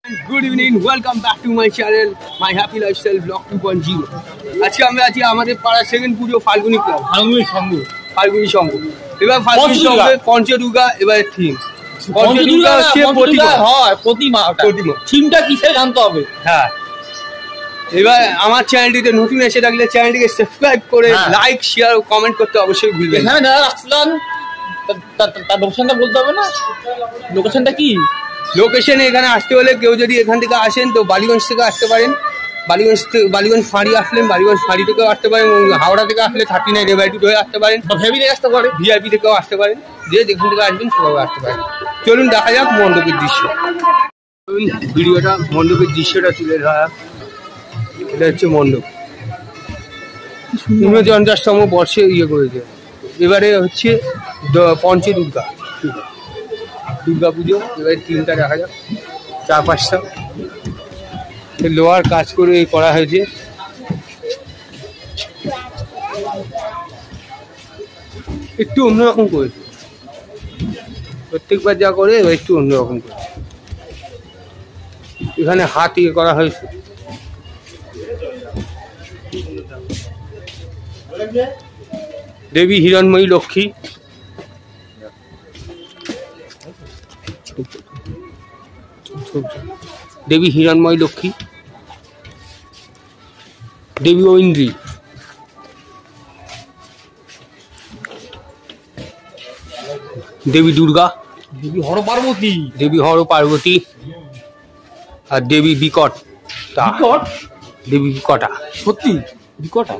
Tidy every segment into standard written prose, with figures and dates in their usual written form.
Good evening, welcome back to my channel, My Happy Lifestyle Vlog 2.0. আজকে আমরা আছি আমাদের পাড়ার সেকেন্ড পুজো ফাল্গুনি ক্লাব, ফাল্গুনি সংঘ। এবার ফাল্গুনি সংঘে পঞ্চদুর্গা এবার থিম। পঞ্চদুর্গা হচ্ছে প্রতিমা। থিমটা কিসের জানতে হবে। হ্যাঁ, এবার আমার চ্যানেলটিতে নতুন এসে থাকলে চ্যানেলটিকে সাবস্ক্রাইব করে লাইক শেয়ার ও কমেন্ট করতে অবশ্যই ভুলবেন না। হ্যাঁ দাদা আসলাম, তার লোকেশনটা বলতে হবে না? লোকেশনটা কি? লোকেশনে এখানে আসতে হলে কেউ যদি এখান থেকে আসেন তো বালিগঞ্জ থেকে আসতে পারেন। বালিগঞ্জ ফাঁড়ি আসলেন, বালিগঞ্জ ফাঁড়ি থেকেও আসতে পারেন। হাওড়া থেকে আসলে 39 রেবাইটুড হয়ে আসতে পারেন, ভেবি থেকে আসতে পারেন, ভিআইপি থেকেও আসতে পারেন। যে যেখান থেকে আসবেন সেভাবে আসতে পারেন। চলুন দেখা যাক মণ্ডপের দৃশ্য। ভিডিওটা মণ্ডপের দৃশ্যটা তুলে ধরা। এটা হচ্ছে মণ্ডপ, 49তম বর্ষে করেছে। এবারে হচ্ছে পঞ্চদুর্গা দুর্গা পুজো। এবারে তিনটা দেখা যাক, 4-5টা লোহার কাজ করে করা হয়েছে। একটু অন্যরকম করেছে, প্রত্যেকবার যা করে এবার একটু অন্যরকম করেছে। এখানে হাত করা হয়েছে। দেবী হিরণময়ী লক্ষ্মী, দেবী হিরণময়ী লক্ষ্মী, দেবী ঐন্দ্রী, দেবী দুর্গা, দেবী হর পার্বতী, দেবী হর পার্বতী আর দেবী বিকটা। দেবী বিকটা, সত্যি বিকটা?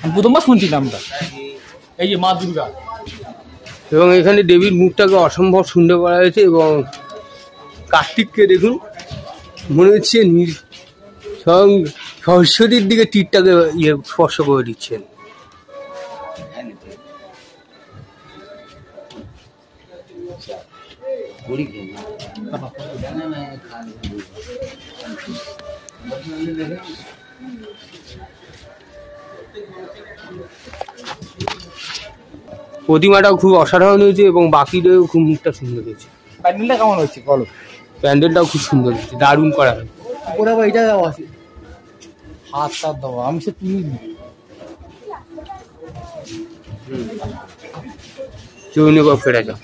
আমি প্রথমবার শুনছি নামটা। এই যে মা দুর্গা, এবং এখানে দেবীর মুখটাকে অসম্ভব সুন্দর করা হয়েছে। এবং কার্তিককে দেখুন, মনে হচ্ছে সরস্বতীর দিকে তীরটাকে স্পর্শ করে দিচ্ছেন। প্রতিমাটাও খুব অসাধারণ হয়েছে এবং বাকিদেরও খুব মুখটা সুন্দর হয়েছে। প্যান্ডেলটা কেমন হয়েছে বলো? প্যান্ডেলটাও খুব সুন্দর হয়েছে, দারুণ করা হয়েছে। ওরা এটা দেওয়া আছে, হাত টাত দেওয়া, আমি সে তুলি চৌনি ফেরা যাও।